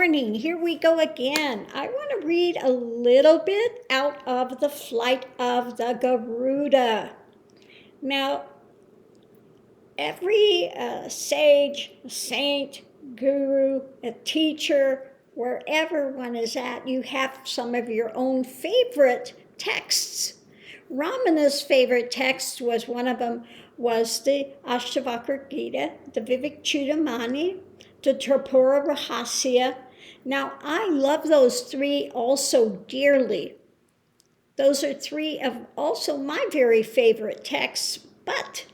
morning. Here we go again. I want to read a little bit out of the Flight of the Garuda. Now, every sage, saint, guru, a teacher, wherever one is at, you have some of your own favorite texts. Ramana's favorite text was one of them was the Ashtavakra Gita, the Vivek Chudamani, the Tripura Rahasya. Now, I love those three also dearly. Those are three of also my very favorite texts, but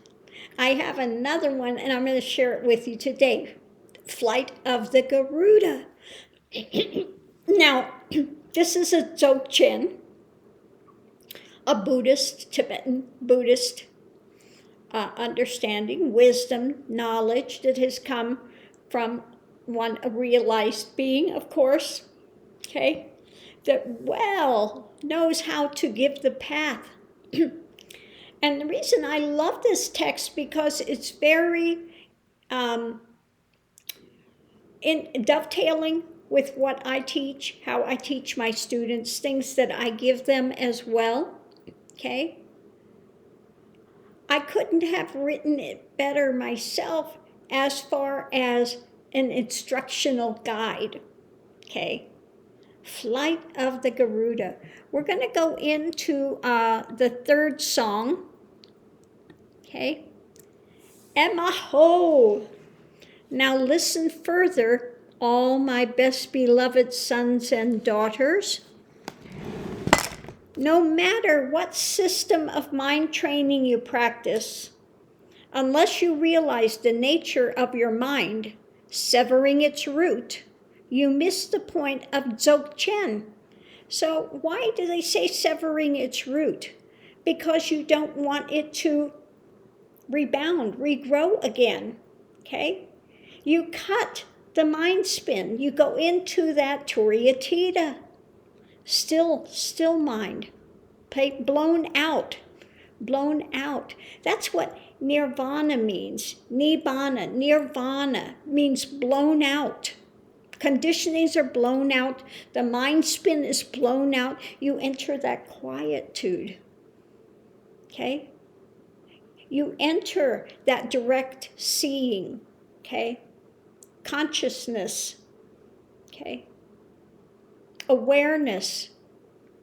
I have another one and I'm going to share it with you today. Flight of the Garuda. Now, this is a Dzogchen, a Buddhist, Tibetan Buddhist understanding, wisdom, knowledge that has come from a realized being, of course, okay, that well knows how to give the path. And the reason I love this text because it's very in dovetailing with what I teach, how I teach my students, things that I give them as well, okay? I couldn't have written it better myself as far as an instructional guide, okay? Flight of the Garuda. We're going to go into the third song, okay? Emaho. Now listen further, all my best beloved sons and daughters. No matter what system of mind training you practice, unless you realize the nature of your mind, severing its root, you miss the point of Dzogchen. So why do they say severing its root? Because you don't want it to rebound, regrow again, okay? You cut the mind spin. You go into that Turiyatita, still mind, blown out. That's what nirvana means. Nirvana means blown out. Conditionings are blown out. The mind spin is blown out. You enter that quietude, okay? You enter that direct seeing, okay? Consciousness, okay? Awareness,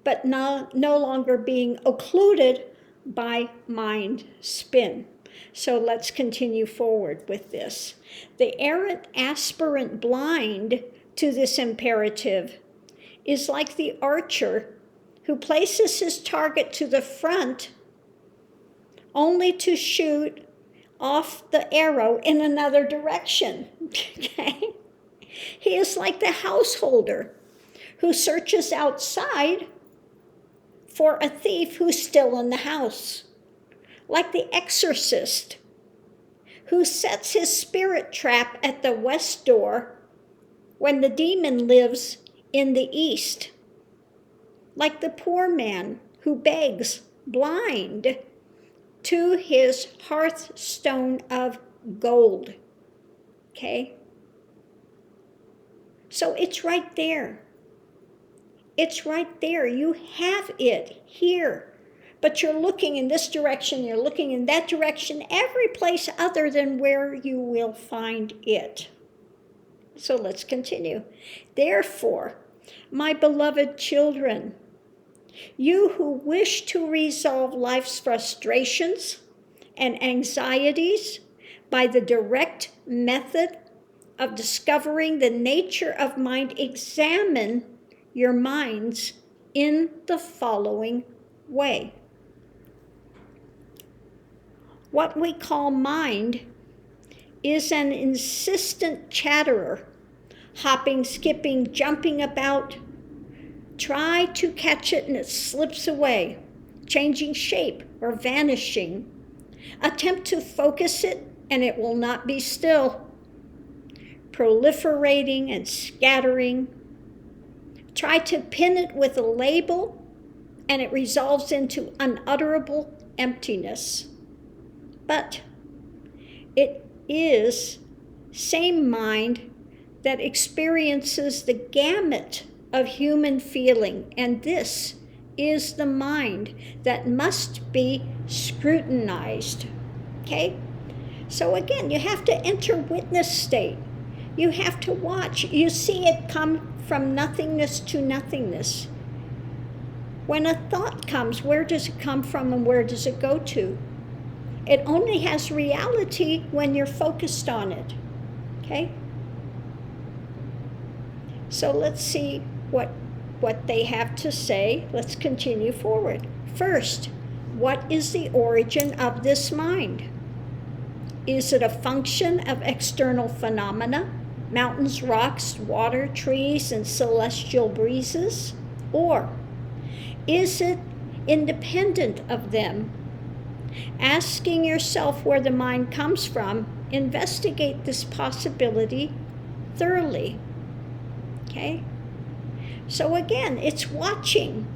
but no longer being occluded by mind spin. So let's continue forward with this. The errant aspirant blind to this imperative is like the archer who places his target to the front only to shoot off the arrow in another direction. Okay? He is like the householder who searches outside for a thief who's still in the house. Like the exorcist who sets his spirit trap at the west door when the demon lives in the east. Like the poor man who begs blind to his hearthstone of gold. Okay? So it's right there. It's right there. You have it here. But you're looking in this direction, you're looking in that direction, every place other than where you will find it. So let's continue. Therefore, my beloved children, you who wish to resolve life's frustrations and anxieties by the direct method of discovering the nature of mind, examine your minds in the following way. What we call mind is an insistent chatterer, hopping, skipping, jumping about. Try to catch it and it slips away, changing shape or vanishing. Attempt to focus it and it will not be still. Proliferating and scattering. Try to pin it with a label and it resolves into unutterable emptiness. But it is same mind that experiences the gamut of human feeling, and this is the mind that must be scrutinized. Okay? So again, you have to enter witness state. You have to watch. You see it come from nothingness to nothingness. When a thought comes, where does it come from and where does it go to? It only has reality when you're focused on it. Okay? So let's see what they have to say. Let's continue forward. First, what is the origin of this mind? Is it a function of external phenomena, mountains, rocks, water, trees, and celestial breezes? Or is it independent of them? Asking yourself where the mind comes from, investigate this possibility thoroughly. Okay? So again, it's watching.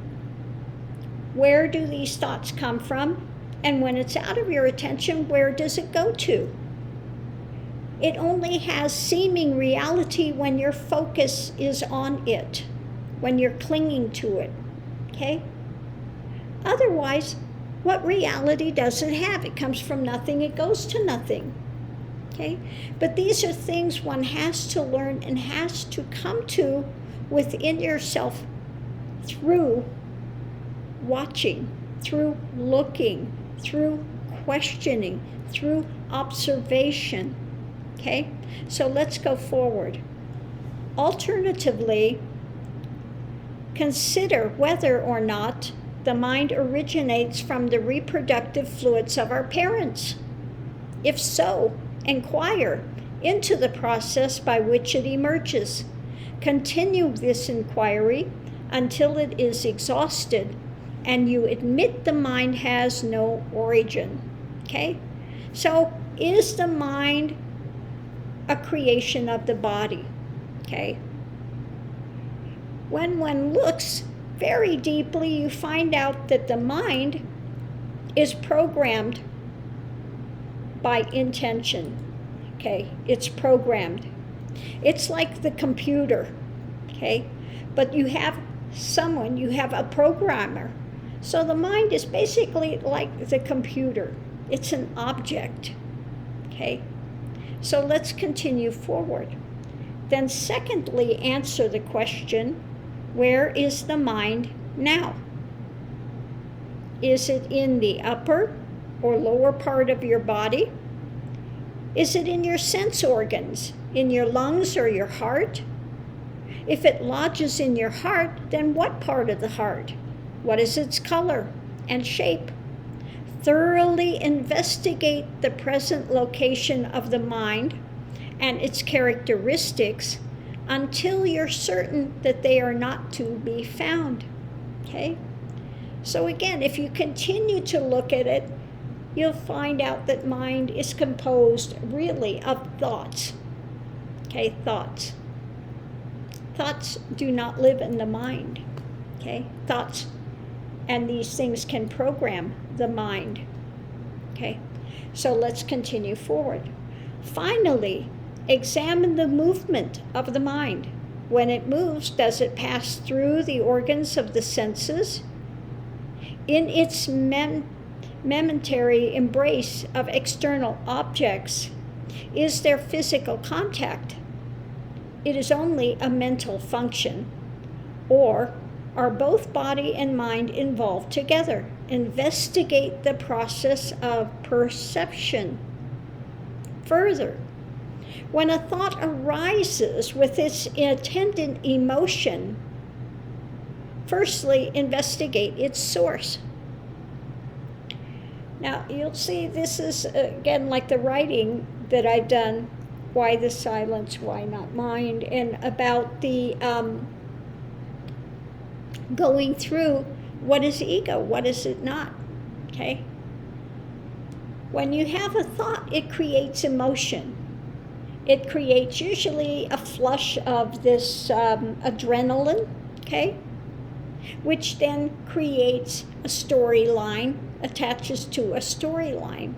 Where do these thoughts come from? And when it's out of your attention, where does it go to? It only has seeming reality when your focus is on it, when you're clinging to it. Okay? Otherwise, what reality does it have? It comes from nothing, it goes to nothing. Okay? But these are things one has to learn and has to come to within yourself through watching, through looking, through questioning, through observation. Okay? So let's go forward. Alternatively, consider whether or not the mind originates from the reproductive fluids of our parents. If so, inquire into the process by which it emerges. Continue this inquiry until it is exhausted and you admit the mind has no origin. Okay? So, is the mind a creation of the body? Okay? When one looks very deeply, you find out that the mind is programmed by intention. Okay? It's programmed. It's like the computer. Okay? But you have a programmer. So the mind is basically like the computer. It's an object. Okay? So let's continue forward. Then secondly, answer the question, where is the mind now? Is it in the upper or lower part of your body? Is it in your sense organs, in your lungs or your heart? If it lodges in your heart, then what part of the heart? What is its color and shape? Thoroughly investigate the present location of the mind and its characteristics until you're certain that they are not to be found. Okay? So again, if you continue to look at it, you'll find out that mind is composed really of thoughts. Okay, thoughts. Thoughts do not live in the mind. Okay, thoughts and these things can program the mind. Okay, so let's continue forward. Finally, examine the movement of the mind. When it moves, does it pass through the organs of the senses? In its momentary embrace of external objects, is there physical contact? It is only a mental function. Or are both body and mind involved together? Investigate the process of perception. Further, when a thought arises with its attendant emotion, firstly, investigate its source. Now, you'll see this is, again, like the writing that I've done, Why the Silence, Why Not Mind, and about the going through what is ego, what is it not, okay? When you have a thought, it creates emotion. It creates usually a flush of this adrenaline, okay? Which then creates a storyline, attaches to a storyline,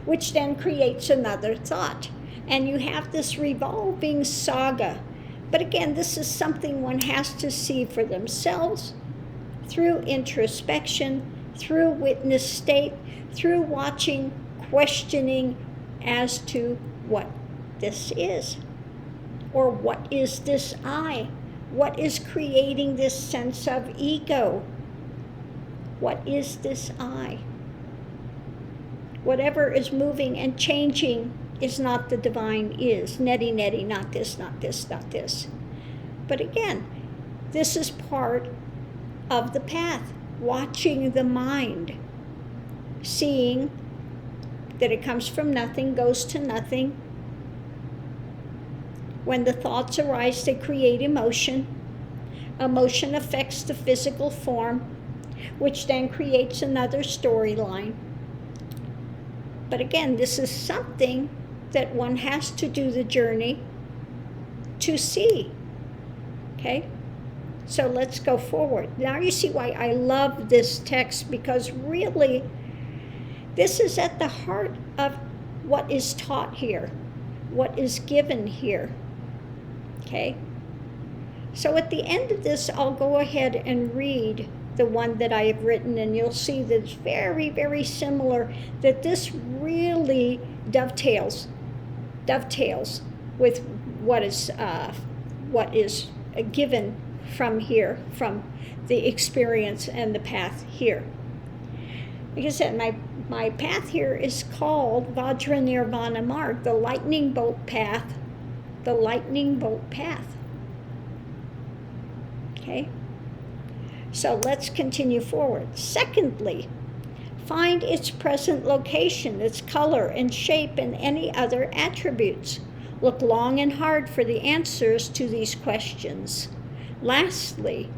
which then creates another thought. And you have this revolving saga But again, this is something one has to see for themselves through introspection, through witness state, through watching, questioning as to what this is. Or what is this I? What is creating this sense of ego? What is this I? Whatever is moving and changing is not the divine is. Netty, netty, not this, not this, not this. But again, this is part of the path. Watching the mind. Seeing that it comes from nothing, goes to nothing. When the thoughts arise, they create emotion. Emotion affects the physical form, which then creates another storyline. But again, this is something that one has to do the journey to see. Okay? So let's go forward. Now you see why I love this text, because really, this is at the heart of what is taught here, what is given here. Okay? So at the end of this, I'll go ahead and read the one that I have written, and you'll see that it's very, very similar, that this really dovetails with what is given from here, from the experience and the path here. Like I said, my path here is called Vajra Nirvana Marg, the lightning bolt path. The lightning bolt path. Okay? So let's continue forward. Secondly, find its present location, its color and shape, and any other attributes. Look long and hard for the answers to these questions. Lastly,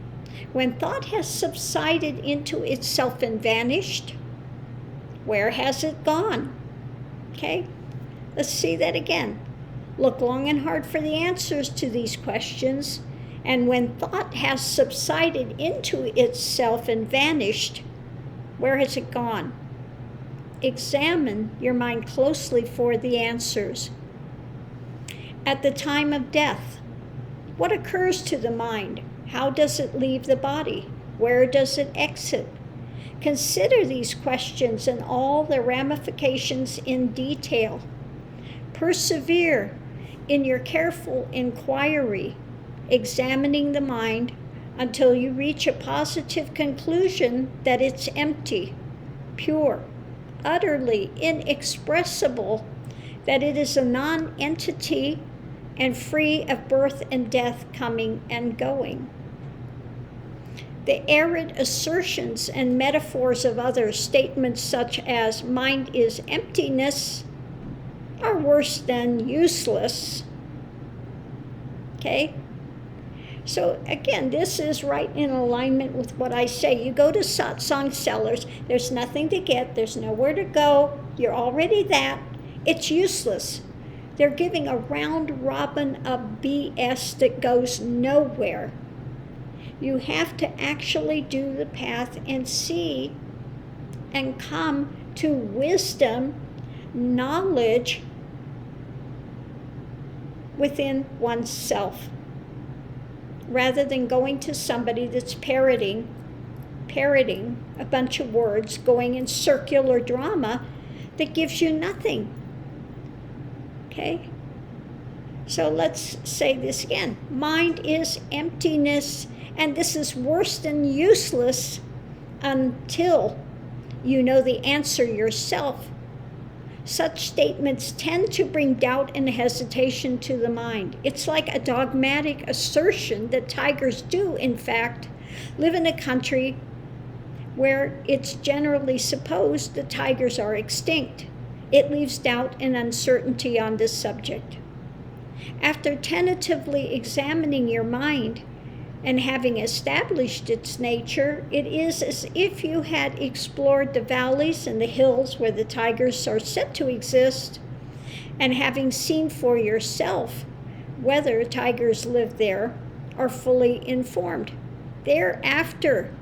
when thought has subsided into itself and vanished, where has it gone? Okay? Let's see that again. Look long and hard for the answers to these questions, and when thought has subsided into itself and vanished, where has it gone? Examine your mind closely for the answers. At the time of death, what occurs to the mind? How does it leave the body? Where does it exit? Consider these questions and all their ramifications in detail. Persevere in your careful inquiry, examining the mind until you reach a positive conclusion that it's empty, pure, utterly inexpressible, that it is a non-entity and free of birth and death, coming and going. The arid assertions and metaphors of others, statements such as mind is emptiness, are worse than useless. Okay? So again, this is right in alignment with what I say. You go to satsang sellers, there's nothing to get, there's nowhere to go, you're already that. It's useless. They're giving a round robin of BS that goes nowhere. You have to actually do the path and see and come to wisdom, knowledge within oneself, rather than going to somebody that's parroting a bunch of words, going in circular drama that gives you nothing. Okay? So let's say this again. Mind is emptiness, and this is worse than useless until you know the answer yourself. Such statements tend to bring doubt and hesitation to the mind. It's like a dogmatic assertion that tigers do, in fact, live in a country where it's generally supposed the tigers are extinct. It leaves doubt and uncertainty on this subject. After tentatively examining your mind and having established its nature, it is as if you had explored the valleys and the hills where the tigers are said to exist, and having seen for yourself whether tigers live there, are fully informed. Thereafter,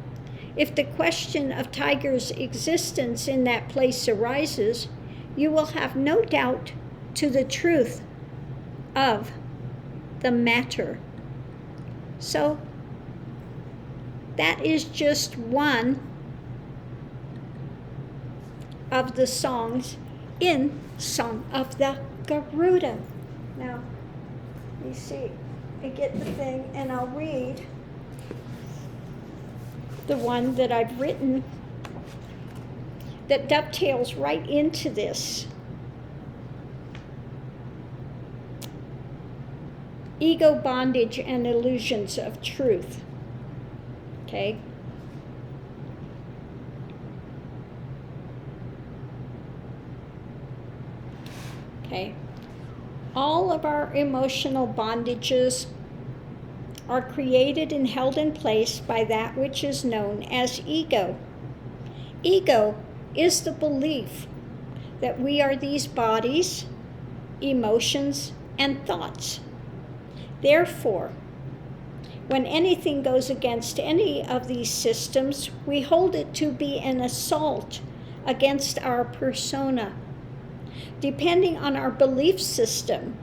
if the question of tigers' existence in that place arises, you will have no doubt to the truth of the matter. So that is just one of the songs in Song of the Garuda. Now, let me see. I get the thing and I'll read the one that I've written that dovetails right into this. Ego bondage and illusions of truth. Okay? Okay. All of our emotional bondages are created and held in place by that which is known as ego. Ego is the belief that we are these bodies, emotions, and thoughts. Therefore, when anything goes against any of these systems, we hold it to be an assault against our persona. Depending on our belief system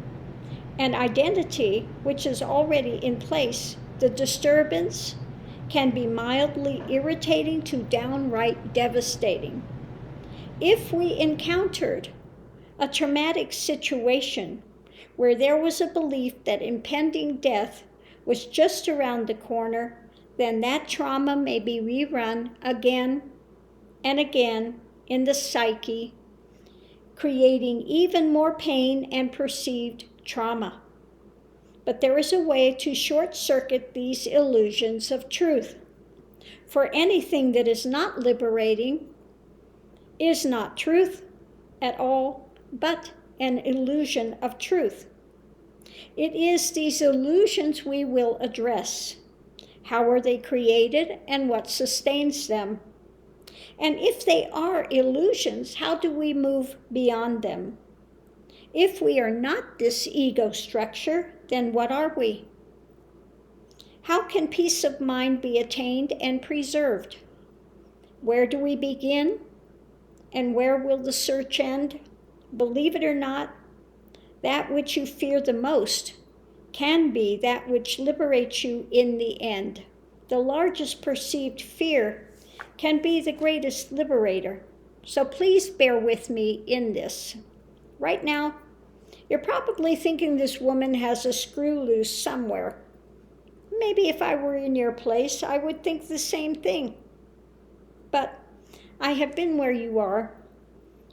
and identity, which is already in place, the disturbance can be mildly irritating to downright devastating. If we encountered a traumatic situation where there was a belief that impending death was just around the corner, then that trauma may be rerun again and again in the psyche, creating even more pain and perceived trauma. But there is a way to short-circuit these illusions of truth. For anything that is not liberating is not truth at all, but an illusion of truth. It is these illusions we will address. How are they created and what sustains them? And if they are illusions, how do we move beyond them? If we are not this ego structure, then what are we? How can peace of mind be attained and preserved? Where do we begin? And where will the search end? Believe it or not, that which you fear the most can be that which liberates you in the end. The largest perceived fear can be the greatest liberator. So please bear with me in this. Right now, you're probably thinking this woman has a screw loose somewhere. Maybe if I were in your place, I would think the same thing. But I have been where you are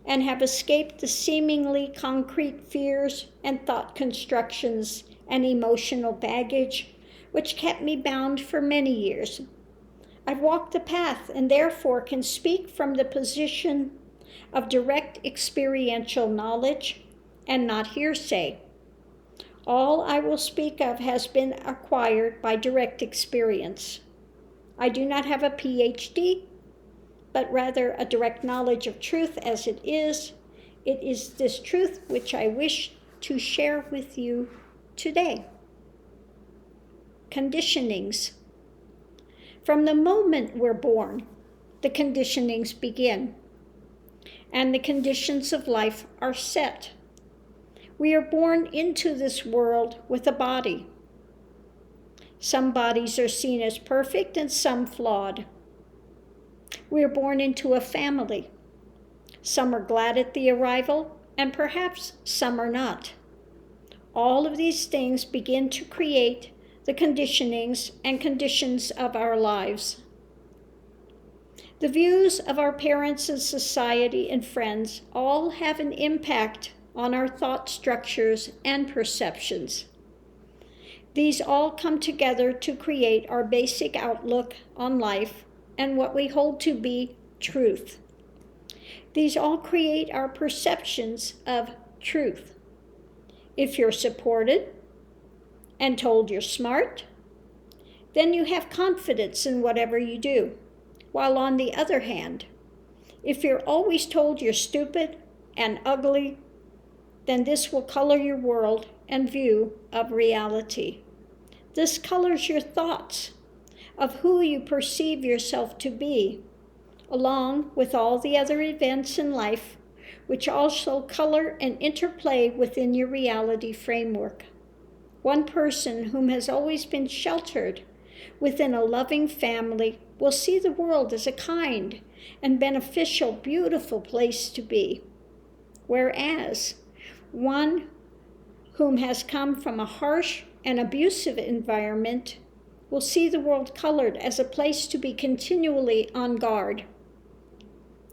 and have escaped the seemingly concrete fears and thought constructions and emotional baggage which kept me bound for many years. I've walked the path and therefore can speak from the position of direct experiential knowledge and not hearsay. All I will speak of has been acquired by direct experience. I do not have a PhD, but rather a direct knowledge of truth as it is. It is this truth which I wish to share with you today. Conditionings. From the moment we're born, the conditionings begin, and the conditions of life are set. We are born into this world with a body. Some bodies are seen as perfect and some flawed. We are born into a family. Some are glad at the arrival, and perhaps some are not. All of these things begin to create the conditionings and conditions of our lives. The views of our parents and society and friends all have an impact on our thought structures and perceptions. These all come together to create our basic outlook on life and what we hold to be truth. These all create our perceptions of truth. If you're supported and told you're smart, then you have confidence in whatever you do. While on the other hand, if you're always told you're stupid and ugly, then this will color your world and view of reality. This colors your thoughts of who you perceive yourself to be, along with all the other events in life, which also color and interplay within your reality framework. One person whom has always been sheltered within a loving family will see the world as a kind and beneficial, beautiful place to be. Whereas one whom has come from a harsh and abusive environment will see the world colored as a place to be continually on guard.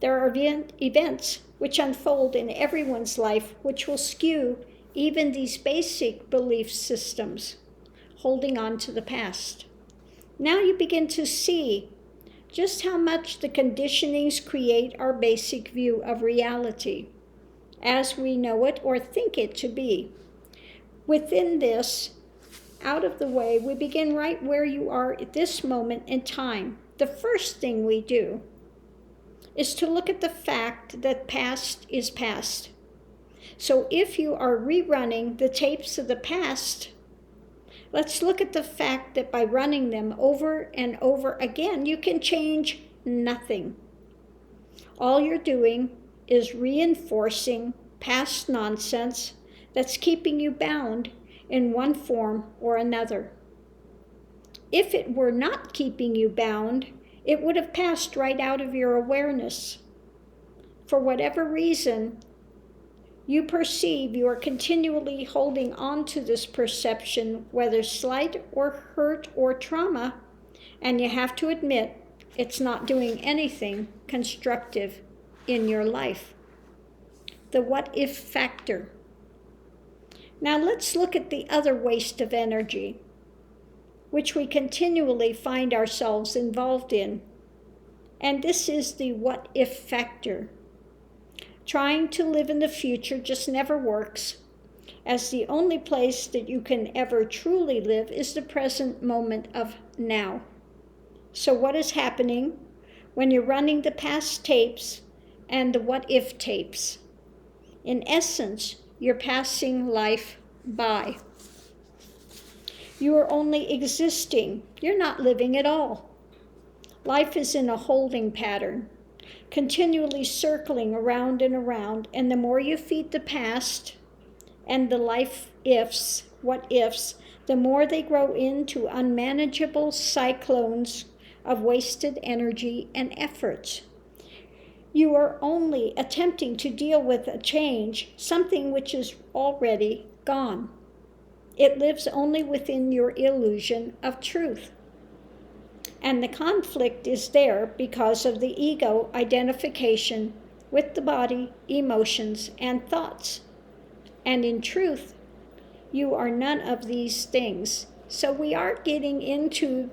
There are events which unfold in everyone's life which will skew even these basic belief systems, holding on to the past. Now you begin to see just how much the conditionings create our basic view of reality, as we know it or think it to be. Within this, out of the way, we begin right where you are at this moment in time. The first thing we do is to look at the fact that past is past. So if you are rerunning the tapes of the past, let's look at the fact that by running them over and over again, you can change nothing. All you're doing is reinforcing past nonsense that's keeping you bound in one form or another. If it were not keeping you bound, it would have passed right out of your awareness. For whatever reason, you perceive you are continually holding on to this perception, whether slight or hurt or trauma, and you have to admit it's not doing anything constructive in your life. The what-if factor. Now let's look at the other waste of energy, which we continually find ourselves involved in. And this is the what-if factor. Trying to live in the future just never works, as the only place that you can ever truly live is the present moment of now. So what is happening when you're running the past tapes and the what-if tapes? In essence, you're passing life by. You are only existing. You're not living at all. Life is in a holding pattern, continually circling around and around, and the more you feed the past and the life ifs, what ifs, the more they grow into unmanageable cyclones of wasted energy and efforts. You are only attempting to deal with a change, something which is already gone. It lives only within your illusion of truth. And the conflict is there because of the ego identification with the body, emotions, and thoughts. And in truth, you are none of these things. So we are getting into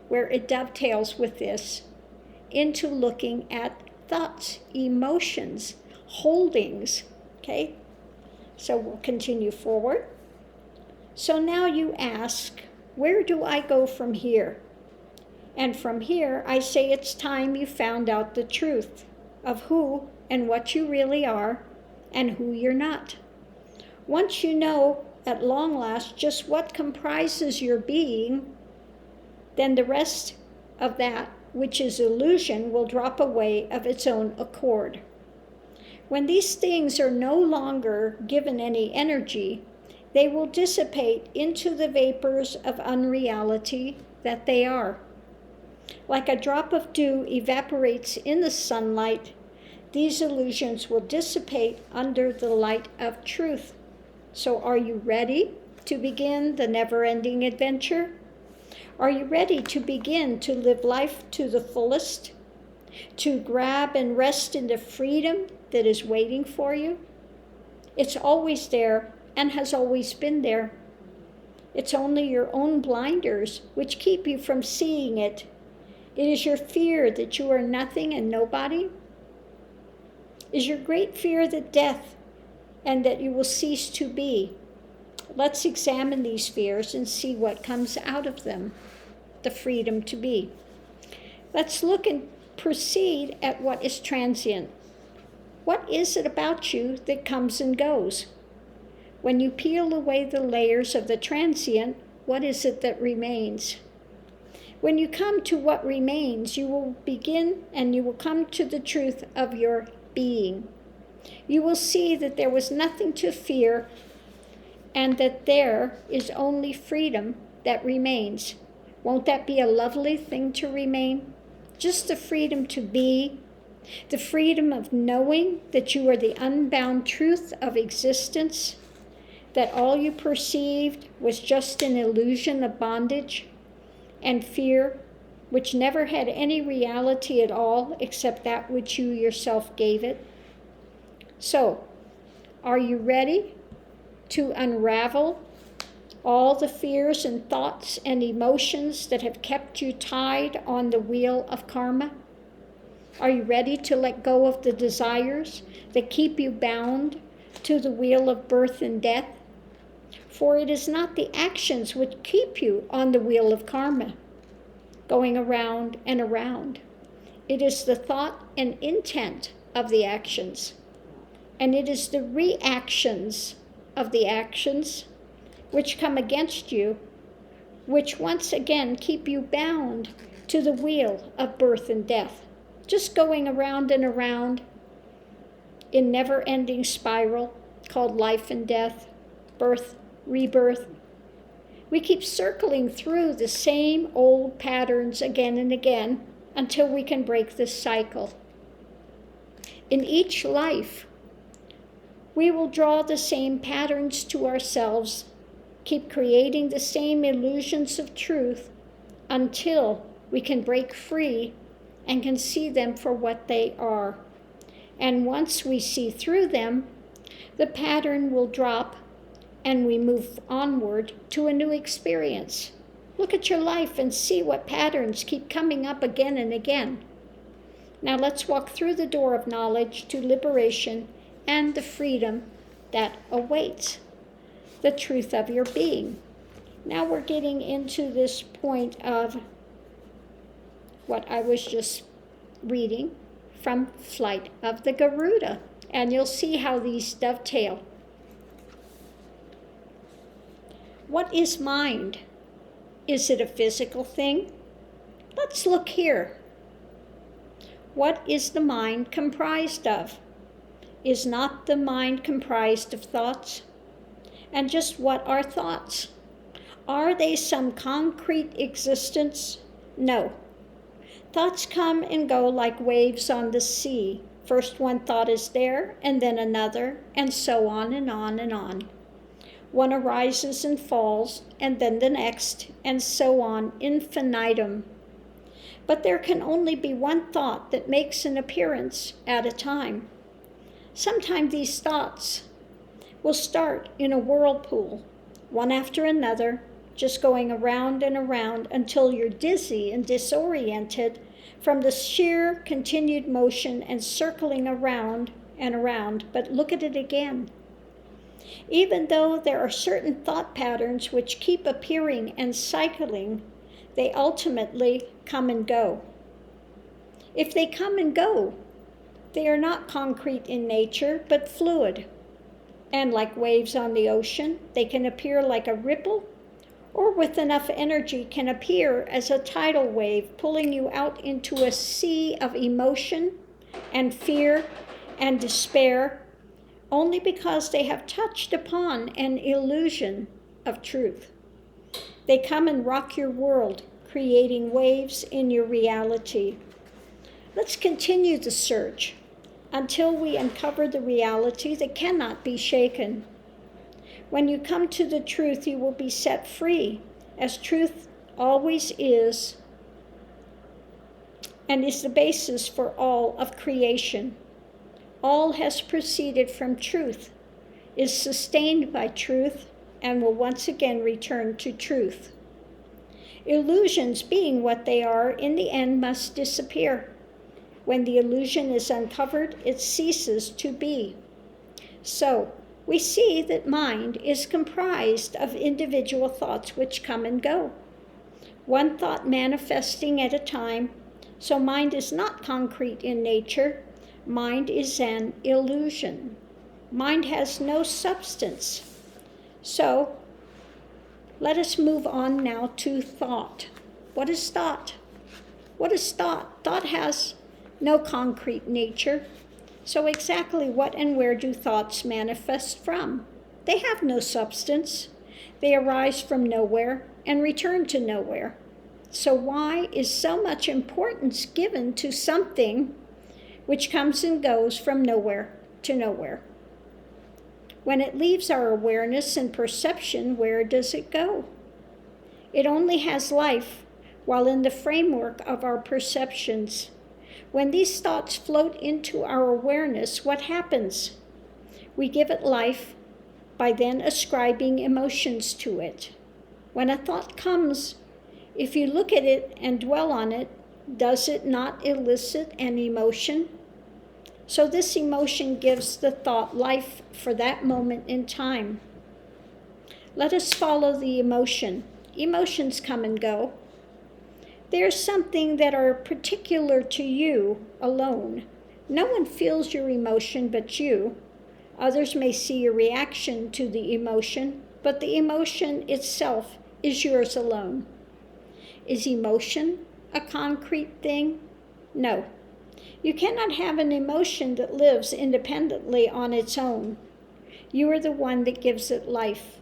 where it dovetails with this, into looking at thoughts, emotions, holdings, okay? So we'll continue forward. So now you ask, where do I go from here? And from here, I say it's time you found out the truth of who and what you really are and who you're not. Once you know at long last just what comprises your being, then the rest of that, which is illusion, will drop away of its own accord. When these things are no longer given any energy, they will dissipate into the vapors of unreality that they are. Like a drop of dew evaporates in the sunlight, these illusions will dissipate under the light of truth. So are you ready to begin the never-ending adventure? Are you ready to begin to live life to the fullest? To grab and rest in the freedom that is waiting for you? It's always there and has always been there. It's only your own blinders which keep you from seeing it. It is your fear that you are nothing and nobody. Is your great fear that death and that you will cease to be? Let's examine these fears and see what comes out of them. The freedom to be. Let's look and proceed at what is transient. What is it about you that comes and goes? When you peel away the layers of the transient, what is it that remains? When you come to what remains, you will begin and you will come to the truth of your being. You will see that there was nothing to fear and that there is only freedom that remains. Won't that be a lovely thing to remain? Just the freedom to be, the freedom of knowing that you are the unbound truth of existence, that all you perceived was just an illusion of bondage and fear, which never had any reality at all except that which you yourself gave it. So, are you ready to unravel all the fears and thoughts and emotions that have kept you tied on the wheel of karma? Are you ready to let go of the desires that keep you bound to the wheel of birth and death? For it is not the actions which keep you on the wheel of karma, going around and around. It is the thought and intent of the actions. And it is the reactions of the actions which come against you, which once again keep you bound to the wheel of birth and death, just going around and around in never-ending spiral called life and death, birth, rebirth. We keep circling through the same old patterns again and again until we can break this cycle. In each life, we will draw the same patterns to ourselves, keep creating the same illusions of truth until we can break free and can see them for what they are. And once we see through them, the pattern will drop and we move onward to a new experience. Look at your life and see what patterns keep coming up again and again. Now let's walk through the door of knowledge to liberation and the freedom that awaits, the truth of your being. Now we're getting into this point of what I was just reading from Flight of the Garuda, and you'll see how these dovetail. What is mind? Is it a physical thing? Let's look here. What is the mind comprised of? Is not the mind comprised of thoughts? And just what are thoughts? Are they some concrete existence? No. Thoughts come and go like waves on the sea. First one thought is there, and then another, and so on and on and on. One arises and falls, and then the next, and so on, infinitum. But there can only be one thought that makes an appearance at a time. Sometimes these thoughts will start in a whirlpool, one after another, just going around and around until you're dizzy and disoriented from the sheer continued motion and circling around and around. But look at it again. Even though there are certain thought patterns which keep appearing and cycling, they ultimately come and go. If they come and go, they are not concrete in nature, but fluid. And like waves on the ocean, they can appear like a ripple, or with enough energy can appear as a tidal wave, pulling you out into a sea of emotion and fear and despair, only because they have touched upon an illusion of truth. They come and rock your world, creating waves in your reality. Let's continue the search until we uncover the reality that cannot be shaken. When you come to the truth, you will be set free, as truth always is, and is the basis for all of creation. All has proceeded from truth, is sustained by truth, and will once again return to truth. Illusions, being what they are, in the end must disappear. When the illusion is uncovered, it ceases to be. So, we see that mind is comprised of individual thoughts which come and go, one thought manifesting at a time. So mind is not concrete in nature. Mind is an illusion. Mind has no substance. So, let us move on now to thought. What is thought? What is thought? Thought has no concrete nature. So exactly what and where do thoughts manifest from? They have no substance. They arise from nowhere and return to nowhere. So why is so much importance given to something which comes and goes from nowhere to nowhere? When it leaves our awareness and perception, where does it go? It only has life while in the framework of our perceptions. When these thoughts float into our awareness, what happens? We give it life by then ascribing emotions to it. When a thought comes, if you look at it and dwell on it, does it not elicit an emotion? So this emotion gives the thought life for that moment in time. Let us follow the emotion. Emotions come and go. There's something that are particular to you alone. No one feels your emotion but you. Others may see your reaction to the emotion, but the emotion itself is yours alone. Is emotion a concrete thing? No. You cannot have an emotion that lives independently on its own. You are the one that gives it life.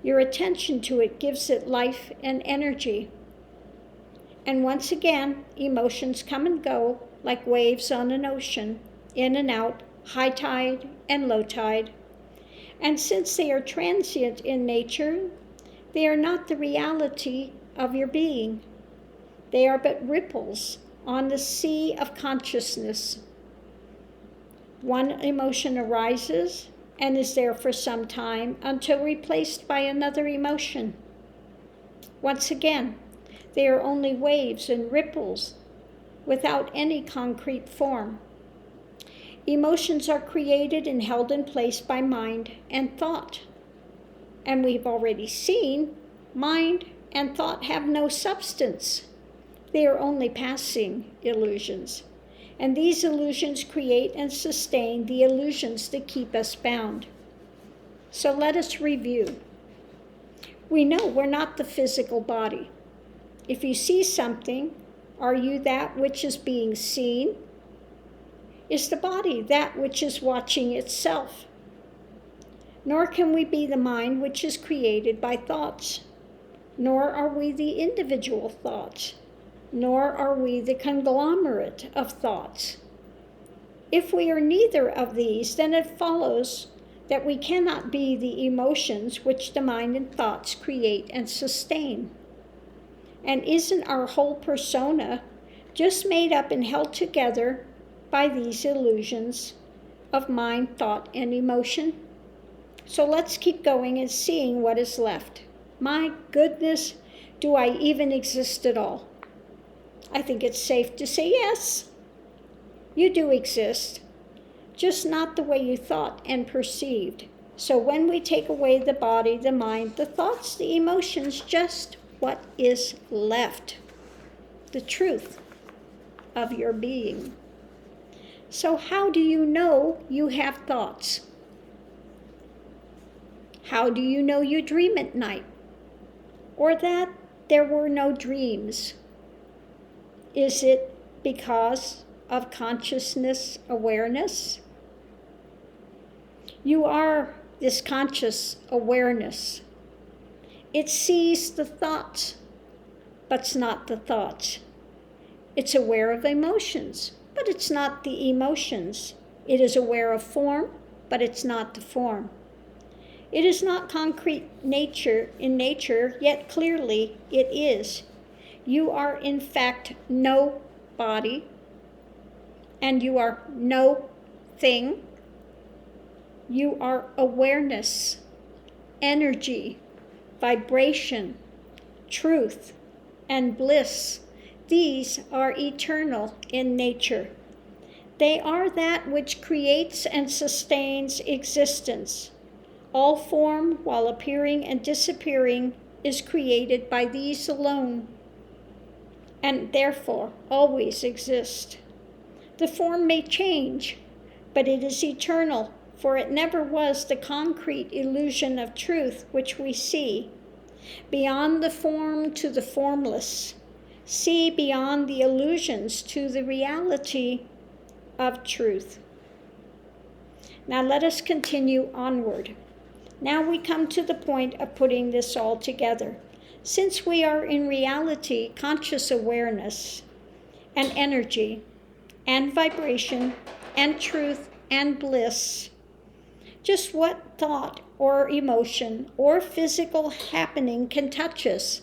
Your attention to it gives it life and energy. And once again, emotions come and go like waves on an ocean, in and out, high tide and low tide. And since they are transient in nature, they are not the reality of your being. They are but ripples on the sea of consciousness. One emotion arises and is there for some time until replaced by another emotion. Once again, they are only waves and ripples without any concrete form. Emotions are created and held in place by mind and thought. And we've already seen mind and thought have no substance. They are only passing illusions. And these illusions create and sustain the illusions that keep us bound. So let us review. We know we're not the physical body. If you see something, are you that which is being seen? Is the body that which is watching itself? Nor can we be the mind which is created by thoughts. Nor are we the individual thoughts. Nor are we the conglomerate of thoughts. If we are neither of these, then it follows that we cannot be the emotions which the mind and thoughts create and sustain. And isn't our whole persona just made up and held together by these illusions of mind, thought, and emotion? So let's keep going and seeing what is left. My goodness, do I even exist at all? I think it's safe to say yes. You do exist, just not the way you thought and perceived. So when we take away the body, the mind, the thoughts, the emotions, just what is left? The truth of your being. So how do you know you have thoughts? How do you know you dream at night? Or that there were no dreams? Is it because of consciousness awareness? You are this conscious awareness. It sees the thoughts, but it's not the thoughts. It's aware of emotions, but it's not the emotions. It is aware of form, but it's not the form. It is not concrete nature in nature, yet clearly it is. You are in fact no body, and you are no thing. You are awareness, energy, vibration, truth, and bliss. These are eternal in nature. They are that which creates and sustains existence. All form, while appearing and disappearing, is created by these alone, and therefore always exist. The form may change, but it is eternal, for it never was the concrete illusion of truth which we see. Beyond the form to the formless, see beyond the illusions to the reality of truth. Now let us continue onward. Now we come to the point of putting this all together. Since we are in reality conscious awareness and energy and vibration and truth and bliss, just what thought or emotion or physical happening can touch us?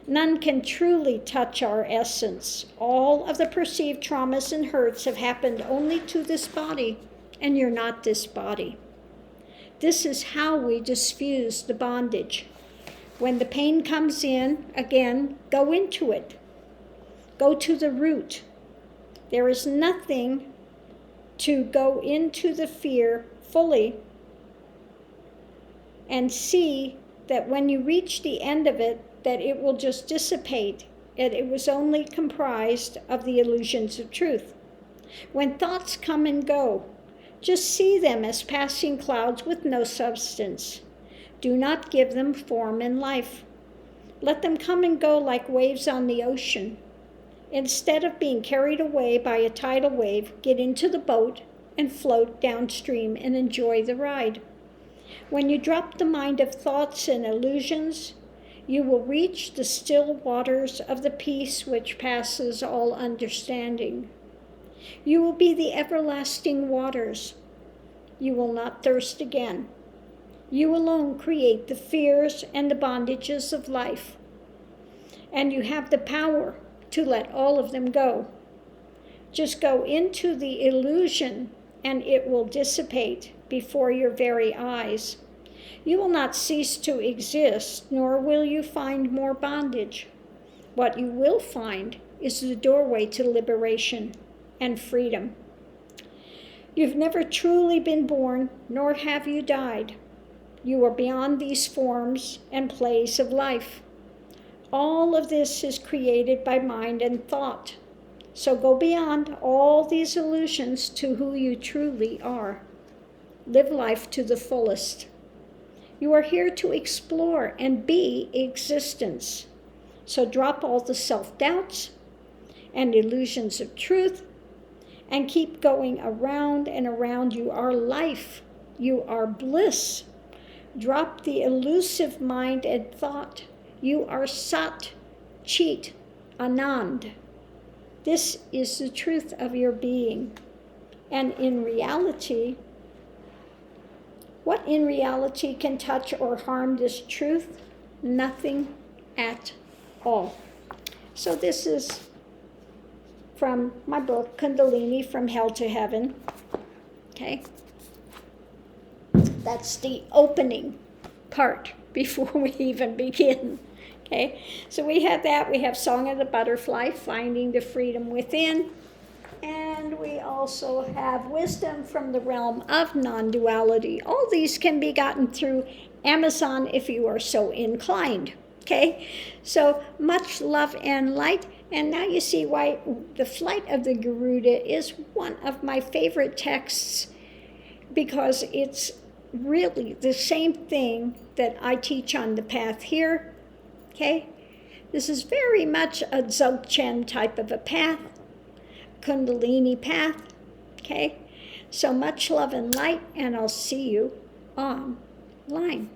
None can truly touch our essence. All of the perceived traumas and hurts have happened only to this body, and you're not this body. This is how we diffuse the bondage. When the pain comes in, again, go into it. Go to the root. There is nothing to go into the fear fully and see that when you reach the end of it, that it will just dissipate. It was only comprised of the illusions of truth. When thoughts come and go, just see them as passing clouds with no substance. Do not give them form and life. Let them come and go like waves on the ocean. Instead of being carried away by a tidal wave, get into the boat and float downstream and enjoy the ride. When you drop the mind of thoughts and illusions, you will reach the still waters of the peace which passes all understanding. You will be the everlasting waters. You will not thirst again. You alone create the fears and the bondages of life, and you have the power to let all of them go. Just go into the illusion and it will dissipate before your very eyes. You will not cease to exist, nor will you find more bondage. What you will find is the doorway to liberation and freedom. You've never truly been born, nor have you died. You are beyond these forms and plays of life. All of this is created by mind and thought. So go beyond all these illusions to who you truly are. Live life to the fullest. You are here to explore and be existence. So drop all the self-doubts and illusions of truth and keep going around and around. You are life. You are bliss. Drop the elusive mind and thought. You are Sat, Chit, Anand. This is the truth of your being. And in reality, what in reality can touch or harm this truth? Nothing at all. So this is from my book, Kundalini from Hell to Heaven. Okay? That's the opening part before we even begin. Okay? So we have that. We have Song of the Butterfly, Finding the Freedom Within. And we also have Wisdom from the Realm of Non-Duality. All these can be gotten through Amazon if you are so inclined. Okay? So much love and light. And now you see why the Flight of the Garuda is one of my favorite texts, because it's really the same thing that I teach on the path here. Okay? This is very much a Dzogchen type of a path. Kundalini path. Okay? So much love and light, and I'll see you online.